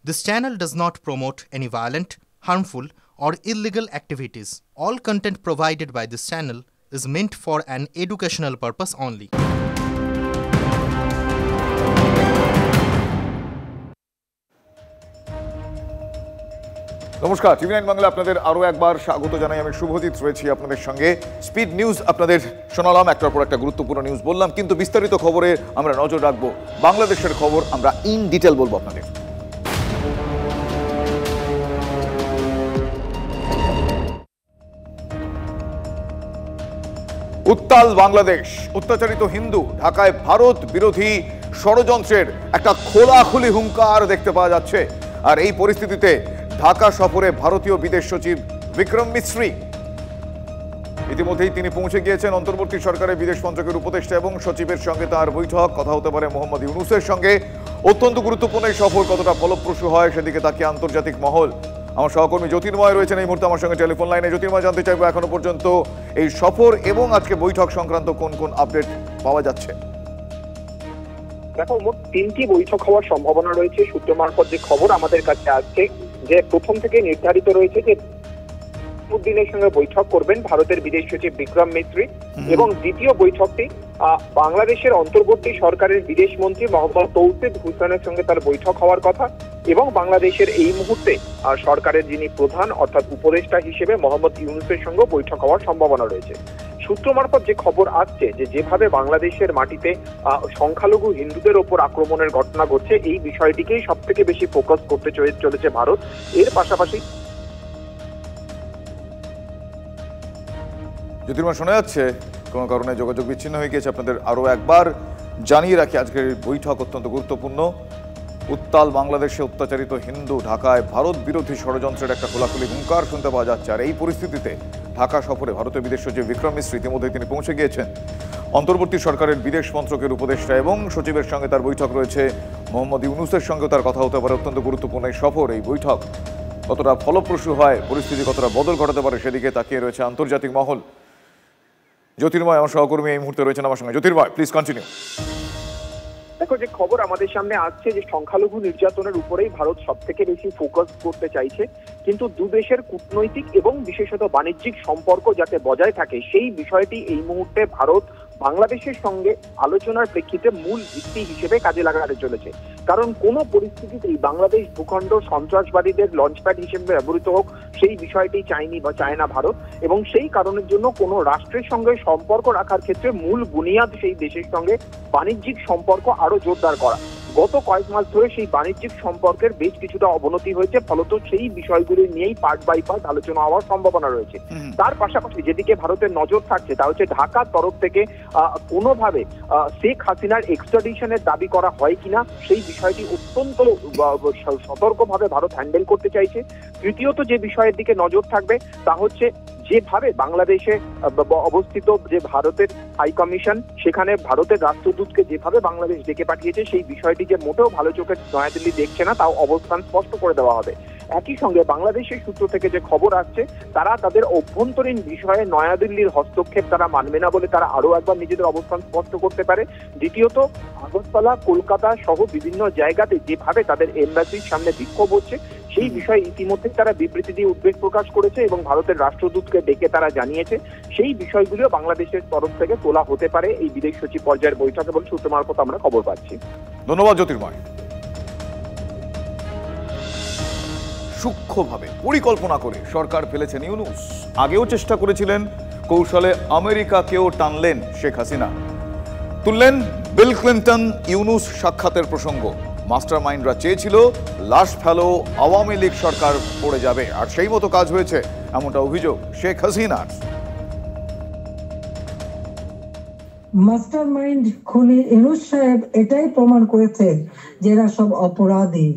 This channel does not promote any violent, harmful, or illegal activities. All content provided by this channel is meant for an educational purpose only. নমস্কার, টিভি9 বাংলা আপনাদের আরো একবার স্বাগত জানাই। আমি শুভজিৎ রয়েছি আপনাদের সঙ্গে। স্পিড নিউজ আপনাদের শোনালাম, একটার পর একটা গুরুত্বপূর্ণ নিউজ বললাম, কিন্তু বিস্তারিত খবরে আমরা নজর রাখবো। বাংলাদেশের খবর আমরা ইন ডিটেল বলবো আপনাদের। উত্তাল বাংলাদেশ, অত্যাচারিত হিন্দু, ঢাকায় ভারত বিরোধী ষড়যন্ত্রের একটা খোলাখুলি হুঙ্কার দেখতে পাওয়া যাচ্ছে। আর এই পরিস্থিতিতে ঢাকা সফরে ভারতীয় বিদেশ সচিব বিক্রম মিশ্রি ইতিমধ্যেই তিনি পৌঁছে গিয়েছেন। অন্তর্বর্তী সরকারের বিদেশ মন্ত্রকের উপদেষ্টা এবং সচিবের সঙ্গে তার বৈঠক, কথা হতে পারে মোহাম্মদ ইউনূসের সঙ্গে। অত্যন্ত গুরুত্বপূর্ণ এই সফর কতটা ফলপ্রসূ হয় সেদিকে তাকিয়ে আন্তর্জাতিক মহল। আমার সহকর্মী জ্যোতির্ময় রয়েছেন এই মুহূর্তে আমার সঙ্গে টেলিফোন লাইনে। জ্যোতির্ময়, জানতে চাইবো এখনো পর্যন্ত এই সফর এবং আজকে বৈঠক সংক্রান্ত কোন কোন আপডেট পাওয়া যাচ্ছে? দেখো, মোট 3টি বৈঠক হওয়ার সম্ভাবনা রয়েছে। সূত্র মারফত যে খবর আমাদের কাছে আসছে, যে প্রথম থেকে নির্ধারিত রয়েছে যে দিনের সঙ্গে বৈঠক করবেন ভারতের বিদেশ সচিব বিক্রম মিশ্রি, এবং দ্বিতীয় বৈঠকটি বাংলাদেশের অন্তর্বর্তী সরকারের বিদেশ মন্ত্রী মোহাম্মদ তৌসিফ হোসেনের সঙ্গে তার বৈঠক হওয়ার কথা, এবং বাংলাদেশের এই মুহূর্তে সরকারের যিনি প্রধান অর্থাৎ উপদেষ্টা হিসেবে মোহাম্মদ ইউনূসের সঙ্গে বৈঠক হওয়ার সম্ভাবনা রয়েছে। সূত্র মারফত যে খবর আসছে যে যেভাবে বাংলাদেশের মাটিতে সংখ্যালঘু হিন্দুদের ওপর আক্রমণের ঘটনা ঘটছে, এই বিষয়টিকেই সব থেকে বেশি ফোকাস করতে চলেছে ভারত। এর পাশাপাশি জ্যোতির্ময়, শোনা যাচ্ছে কোনো কারণে যোগাযোগ বিচ্ছিন্ন হয়ে গিয়েছে। আপনাদের আরো একবার জানিয়ে রাখি, আজকের বৈঠক অত্যন্ত গুরুত্বপূর্ণ। উত্তাল বাংলাদেশে, অত্যাচারিত হিন্দু, ঢাকায় ভারত বিরোধী ষড়যন্ত্রের একটা খোলাখুলি হুঙ্কার শুনতে পাওয়া যাচ্ছে। আর এই পরিস্থিতিতে ঢাকা সফরে ভারতের বিদেশ সচিব বিক্রম মিশ্রি ইতিমধ্যে তিনি পৌঁছে গিয়েছেন। অন্তর্বর্তী সরকারের বিদেশ মন্ত্রকের উপদেষ্টা এবং সচিবের সঙ্গে তার বৈঠক রয়েছে। মোহাম্মদ ইউনূসের সঙ্গে তার কথা হতে পারে। অত্যন্ত গুরুত্বপূর্ণ এই সফর, এই বৈঠক কতটা ফলপ্রসূ হয়, পরিস্থিতি কতটা বদল ঘটাতে পারে সেদিকে তাকিয়ে রয়েছে আন্তর্জাতিক মহল। জ্যোতির্ময়, আমার সহকর্মী এই মুহূর্তে রয়েছেন আমার সঙ্গে। জ্যোতির্ময়, প্লিজ কন্টিনিউ। দেখো, যে খবর আমাদের সামনে আসছে যে সংখ্যালঘু নির্যাতনের উপরেই ভারত সব থেকে বেশি ফোকাস করতে চাইছে, কিন্তু দুদেশের কূটনৈতিক এবং বিশেষত বাণিজ্যিক সম্পর্ক যাতে বজায় থাকে সেই বিষয়টি এই মুহূর্তে ভারত বাংলাদেশের সঙ্গে আলোচনার প্রেক্ষিতে মূল ভিত্তি হিসেবে কাজে লাগাতে চলেছে। কারণ কোন পরিস্থিতিতেই বাংলাদেশ ভূখণ্ড সন্ত্রাসবাদীদের লঞ্চপ্যাড হিসেবে ব্যবহৃত হোক সেই বিষয়টি চায়নি বা চায় না ভারত, এবং সেই কারণের জন্য কোনো রাষ্ট্রের সঙ্গে সম্পর্ক রাখার ক্ষেত্রে মূল বুনিয়াদ সেই দেশের সঙ্গে বাণিজ্যিক সম্পর্ক আরো জোরদার করা। গত কয়েক মাস ধরে সেই বাণিজ্যিক সম্পর্কের বেশ কিছুটা অবনতি হয়েছে, ফলত সেই বিষয়গুলি নিয়েই পার্ট বাই পার্ট আলোচনা হওয়ার সম্ভাবনা রয়েছে। তার পাশাপাশি যেদিকে ভারতের নজর থাকছে তা হচ্ছে ঢাকার তরফ থেকে কোনোভাবে শেখ হাসিনার এক্সট্রাডিশনের দাবি করা হয় কিনা সেই বিষয়টি অত্যন্ত সতর্কভাবে ভারত হ্যান্ডেল করতে চাইছে। তৃতীয়ত যে বিষয়ের দিকে নজর থাকবে তা হচ্ছে যেভাবে বাংলাদেশে অবস্থিত যে ভারতের হাই কমিশন, সেখানে ভারতের রাষ্ট্রদূতকে যেভাবে বাংলাদেশ ডেকে পাঠিয়েছে সেই বিষয়টি যে মোটেও ভালো চোখে নয়াদিল্লি দেখছে না তাও অবস্থান স্পষ্ট করে দেওয়া হবে। একই সঙ্গে বাংলাদেশের সূত্র থেকে যে খবর আসছে, তারা তাদের অভ্যন্তরীণ বিষয়ে নয়াদিল্লির হস্তক্ষেপ তারা মানবে না বলে তারা আরো একবার নিজেদের অবস্থান স্পষ্ট করতে পারে। দ্বিতীয়ত, আগরতলা, কলকাতা সহ বিভিন্ন জায়গাতে যেভাবে তাদের এমবাসির সামনে বিক্ষোভ হচ্ছে সেই বিষয়ে ইতিমধ্যে তারা বিবৃতি দিয়ে উদ্বেগ প্রকাশ করেছে এবং ভারতের রাষ্ট্রদূতকে ডেকে তারা জানিয়েছে। সেই বিষয়গুলিও বাংলাদেশের তরফ থেকে তোলা হতে পারে এই বিদেশ সচিব পর্যায়ের বৈঠকে বলে সূত্র মারফত আমরা খবর পাচ্ছি। ধন্যবাদ জ্যোতির্ময়। সূক্ষ্মভাবে পরিকল্পনা করে সরকার ফেলেছেন ইউনূস। আগেও চেষ্টা করেছিলেন, কৌশলে আমেরিকাকেও টানলেন শেখ হাসিনা। তুললেন বিল ক্লিন্টন ইউনূস সাক্ষাতের প্রসঙ্গ। মাস্টার মাইন্ডরা চেয়েছিল লাশ ফেলো আওয়ামী লীগ সরকার পড়ে যাবে, আর সেই মতো কাজ হয়েছে, এমনটা অভিযোগ শেখ হাসিনার। মাস্টার মাইন্ড খুনি ইউনূস সাহেব এটাই প্রমাণ করেছে যে এরা সব অপরাধী,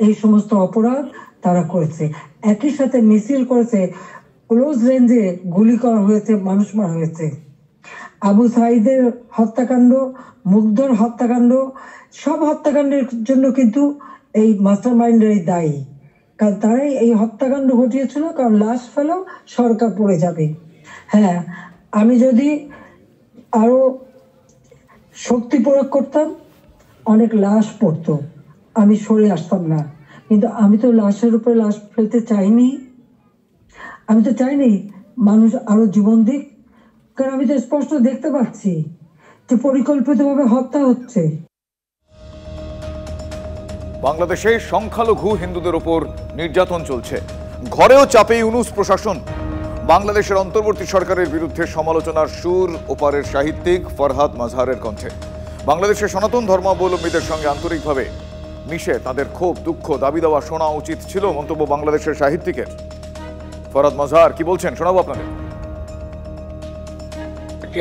এই সমস্ত অপরাধ তারা করেছে। একই সাথে মিছিল করেছে, ক্লোজ রেঞ্জে গুলি করা হয়েছে, মানুষ মারা হয়েছে। আবু সাইদের হত্যাকাণ্ড, মুগ্ধর হত্যাকাণ্ড, সব হত্যাকাণ্ডের জন্য কিন্তু এই মাস্টার মাইন্ডেরই দায়ী, কারণ তারাই এই হত্যাকাণ্ড ঘটিয়েছিল। কারণ লাশ ফেলো সরকার পড়ে যাবে। হ্যাঁ, আমি যদি আরো শক্তি প্রয়োগ করতাম অনেক লাশ পড়তো, আমি সরে আসতাম না। কিন্তু আমি তো লাশের উপরে লাশ ফেলতে চাইনি, আমি তো চাইনি মানুষ আরো জীবন দিক, কারণ আমি তো স্পষ্ট দেখতে পাচ্ছি যে পরিকল্পিতভাবে হত্যা হচ্ছে। বাংলাদেশে সংখ্যালঘু হিন্দুদের উপর নির্যাতন চলছে, ঘরেও চাপে ইউনূস প্রশাসন। বাংলাদেশের অন্তর্বর্তী সরকারের বিরুদ্ধে সমালোচনার সুর ওপারের সাহিত্যিক ফরহাদ মাজহারের কণ্ঠে। বাংলাদেশের সনাতন ধর্মাবলম্বীদের সঙ্গে আন্তরিকভাবে মিশে তাদের ক্ষোভ, দুঃখ, দাবি দেওয়া শোনা উচিত ছিল, মন্তব্য বাংলাদেশের সাহিত্যিকের। ফরহাদ মাজহার কি বলছেন শোনাবো আপনাদের।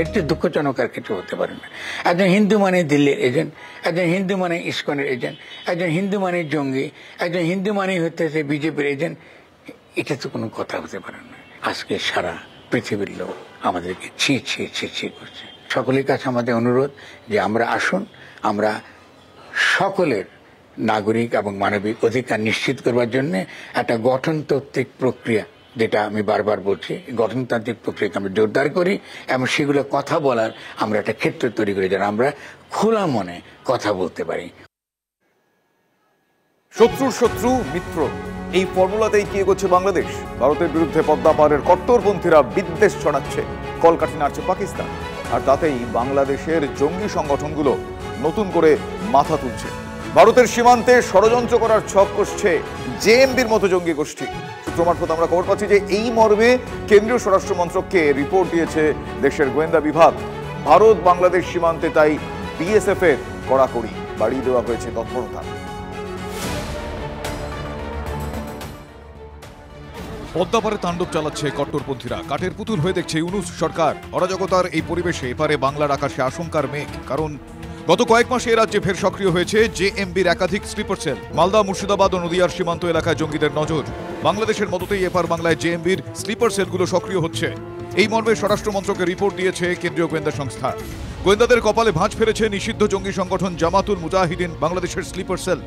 এটি দুঃখজনক আর কিছু হতে পারে না। একজন হিন্দু মানে দিল্লির এজেন্ট, একজন হিন্দু মানে ইসকনের এজেন্ট, একজন হিন্দু মানে জঙ্গি, একজন হিন্দু মানে হচ্ছে বিজেপির এজেন্ট। এটা তো কোনো কথা হতে পারে না। আজকে সারা পৃথিবীর লোক আমাদেরকে ছি ছি ছি ছি করছে। সকলের কাছে আমাদের অনুরোধ যে আমরা আসুন, আমরা সকলের নাগরিক এবং মানবিক অধিকার নিশ্চিত করবার জন্য একটা গঠনতান্ত্রিক প্রক্রিয়া, যেটা আমি বারবার বলছি, গঠনতান্ত্রিক প্রক্রিয়াকে আমরা জোরদার করি এবং সেগুলো কথা বলার আমরা একটা ক্ষেত্র তৈরি করি যেন আমরা খোলা মনে কথা বলতে পারি। শত্রুর শত্রু মিত্র, এই ফর্মুলাতেই কি এগোচ্ছে বাংলাদেশ। ভারতের বিরুদ্ধে পদ্মা পারের কট্টরপন্থীরা বিদ্বেষ ছড়াচ্ছে, কলকাঠি নাড়ছে পাকিস্তান, আর তাতেই বাংলাদেশের জঙ্গি সংগঠনগুলো নতুন করে মাথা তুলছে। ভারতের সীমান্তে ষড়যন্ত্র করার ছক কষছে জেএমবির মতো জঙ্গি গোষ্ঠী। সূত্র মারফত আমরা খবর পাচ্ছি যে এই মর্মে কেন্দ্রীয় স্বরাষ্ট্র মন্ত্রককে রিপোর্ট দিয়েছে দেশের গোয়েন্দা বিভাগ। ভারত বাংলাদেশ সীমান্তে তাই বিএসএফ এর কড়াকড়ি বাড়িয়ে দেওয়া হয়েছে তৎপরতা। পদ্মাপারে তাণ্ডব চালাচ্ছে কট্টরপন্থীরা, কাঠের পুতুল হয়ে দেখছে ইউনূস সরকার। অরাজকতার এই পরিবেশে এপারে বাংলার আকাশে আশঙ্কার মেঘ, কারণ গত কয়েক মাসে এ রাজ্যে ফের সক্রিয় হয়েছে জেএমবির একাধিক স্লিপার সেল। মালদা, মুর্শিদাবাদ ও নদিয়ার সীমান্ত এলাকায় জঙ্গিদের নজর। বাংলাদেশের মদতেই এপার বাংলায় জেএমবির স্লিপার সেলগুলো সক্রিয় হচ্ছে। এই মর্মে স্বরাষ্ট্র মন্ত্রকে রিপোর্ট দিয়েছে কেন্দ্রীয় গোয়েন্দা সংস্থা। গোয়েন্দাদের কপালে ভাঁজ ফেলেছে নিষিদ্ধ জঙ্গি সংগঠন জামাতুল মুজাহিদিন বাংলাদেশের স্লিপার সেল।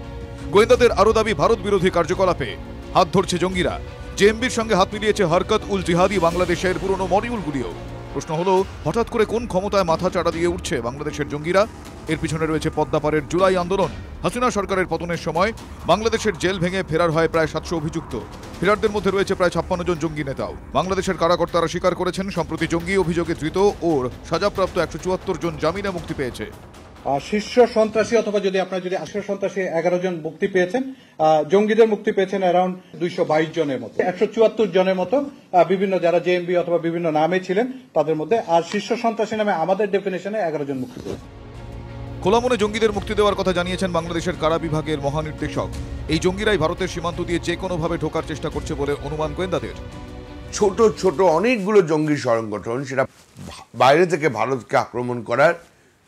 গোয়েন্দাদের আরও দাবি, ভারত বিরোধী কার্যকলাপে হাত ধরছে জঙ্গিরা। জেএমবির সঙ্গে হাত মিলিয়েছে হরকত উল জিহাদি বাংলাদেশের পুরনো মডিউলগুলিও। প্রশ্ন হলো, হঠাৎ করে কোন ক্ষমতায় মাথা চাড়া দিয়ে উঠছে বাংলাদেশের জঙ্গিরা? এর পিছনে রয়েছে পদ্মাপাড়ের জুলাই আন্দোলন। হাসিনা সরকারের পতনের সময় বাংলাদেশের জেল ভেঙে ফেরার হয় প্রায় 700 অভিযুক্ত। ফেরারদের মধ্যে রয়েছে প্রায় 56 জন জঙ্গি নেতাও। বাংলাদেশের কারাকর্তারা স্বীকার করেছেন সম্প্রতি জঙ্গি অভিযোগে ধৃত ও সাজাপ্রাপ্ত 174 জন জামিনে মুক্তি পেয়েছে। শীর্ষ সন্ত্রাসী অথবা যদি শীর্ষ সন্ত্রাসী 11 জন মুক্তি পেয়েছেন, জঙ্গিদের মুক্তি পেয়েছেন অ্যারাউন্ড 222 জনের মতো, 174 জনের মতো বিভিন্ন যারা জেএমবি অথবা বিভিন্ন নামে ছিলেন তাদের মধ্যে। আর শীর্ষ সন্ত্রাসী নামে আমাদের ডেফিনেশনে 11 জন মুক্তি পেয়েছেন। খোলা মনে জঙ্গিদের মুক্তি দেওয়ার কথা জানিয়েছেন বাংলাদেশের কারা বিভাগের মহানির্দেশক। এই জঙ্গিরাই ভারতের সীমান্ত দিয়ে যে কোনোভাবে ঢোকার চেষ্টা করছে বলে অনুমান গোয়েন্দাদের। ছোট ছোট অনেকগুলো জঙ্গি সংগঠন সেটা বাইরে থেকে ভারতকে আক্রমণ করার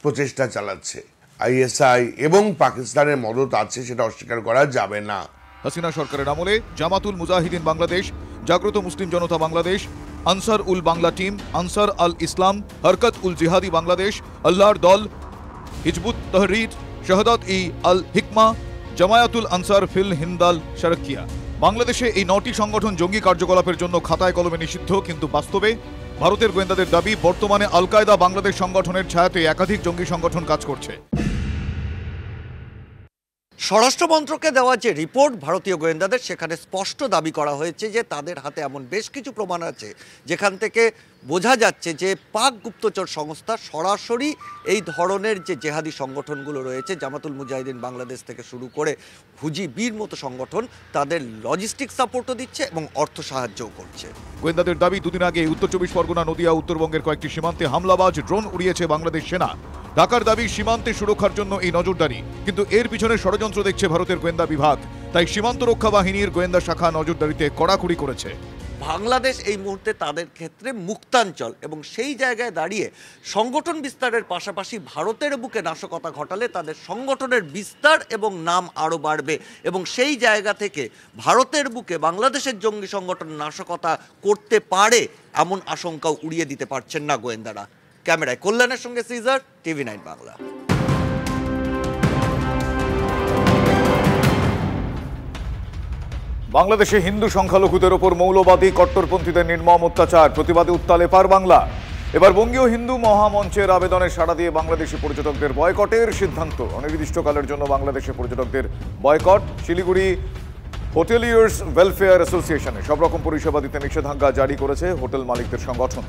প্রচেষ্টা চালাচ্ছে। আইএসআই এবং পাকিস্তানের মদত আছে, সেটা অস্বীকার করা যাবে না। হাসিনা সরকারের আমলে জামাতুল মুজাহিদিন বাংলাদেশ, জাগ্রত মুসলিম জনতা বাংলাদেশ, আনসার উল বাংলা টিম, আনসার আল ইসলাম, হরকত উল জিহাদি বাংলাদেশ, আল্লাহর দল, হিজবুত তহরির, শাহাদাত ই আল হিকমা, জামায়াতুল আনসার ফিল হিন্দাল শারকিয়া। বাংলাদেশে এই 9টি সংগঠন জঙ্গি কার্যকলাপের জন্য খাতায় কলমে নিষিদ্ধ, কিন্তু বাস্তবে ভারতের গোয়েন্দাদের দাবি বর্তমানে আল কায়দা বাংলাদেশ সংগঠনের ছায়াতে একাধিক জঙ্গি সংগঠন কাজ করছে। স্বরাষ্ট্র মন্ত্রকে দেওয়া যে রিপোর্ট ভারতীয় গোয়েন্দাদের, সেখানে স্পষ্ট দাবি করা হয়েছে যে তাদের হাতে এমন বেশ কিছু প্রমাণ আছে যেখান থেকে বোঝা যাচ্ছে যে পাক গুপ্তচর সংস্থা সরাসরি এই ধরনের যে জেহাদি সংগঠনগুলো রয়েছে, জামাতুল মুজাহিদিন বাংলাদেশ থেকে শুরু করে হুজিবির মতো সংগঠন, তাদের লজিস্টিক সাপোর্টও দিচ্ছে এবং অর্থ সাহায্যও করছে। গোয়েন্দাদের দাবি, দুদিন আগে উত্তর 24 পরগনা, নদিয়া, উত্তরবঙ্গের কয়েকটি সীমান্তে হামলাবাজ ড্রোন উড়িয়েছে বাংলাদেশ সেনা। ঢাকার দাবি সীমান্তে সুরক্ষার জন্য এই নজরদারি, কিন্তু এর পিছনে ষড়যন্ত্র দেখছে ভারতের গোয়েন্দা বিভাগ। তাই সীমান্ত রক্ষা বাহিনীর গোয়েন্দা শাখা নজরদারিতে কড়াকড়ি করেছে। বাংলাদেশ এই মুহূর্তে তাদের ক্ষেত্রে মুক্তাঞ্চল, এবং সেই জায়গায় দাঁড়িয়ে সংগঠন বিস্তারের পাশাপাশি ভারতের বুকে নাশকতা ঘটালে তাদের সংগঠনের বিস্তার এবং নাম আরও বাড়বে, এবং সেই জায়গা থেকে ভারতের বুকে বাংলাদেশের জঙ্গি সংগঠন নাশকতা করতে পারে এমন আশঙ্কাও উড়িয়ে দিতে পারছেন না গোয়েন্দারা। ক্যামেরায় কল্যাণের সঙ্গে সিজার, TV9 বাংলা। বাংলাদেশে হিন্দু সংখ্যালঘুদের ওপর মৌলবাদী কট্টরপন্থীদের নির্মম অত্যাচার, প্রতিবাদে উত্তাল এপার বাংলা। এবার বঙ্গীয় হিন্দু মহামঞ্চের আবেদনে সাড়া দিয়ে বাংলাদেশি পর্যটকদের বয়কটের সিদ্ধান্ত। অনির্দিষ্টকালের জন্য বাংলাদেশে পর্যটকদের বয়কট। শিলিগুড়ি হোটেলিয়ার্স ওয়েলফেয়ার অ্যাসোসিয়েশনে সব রকম পরিষেবা দিতে নিষেধাজ্ঞা জারি করেছে হোটেল মালিকদের সংগঠন।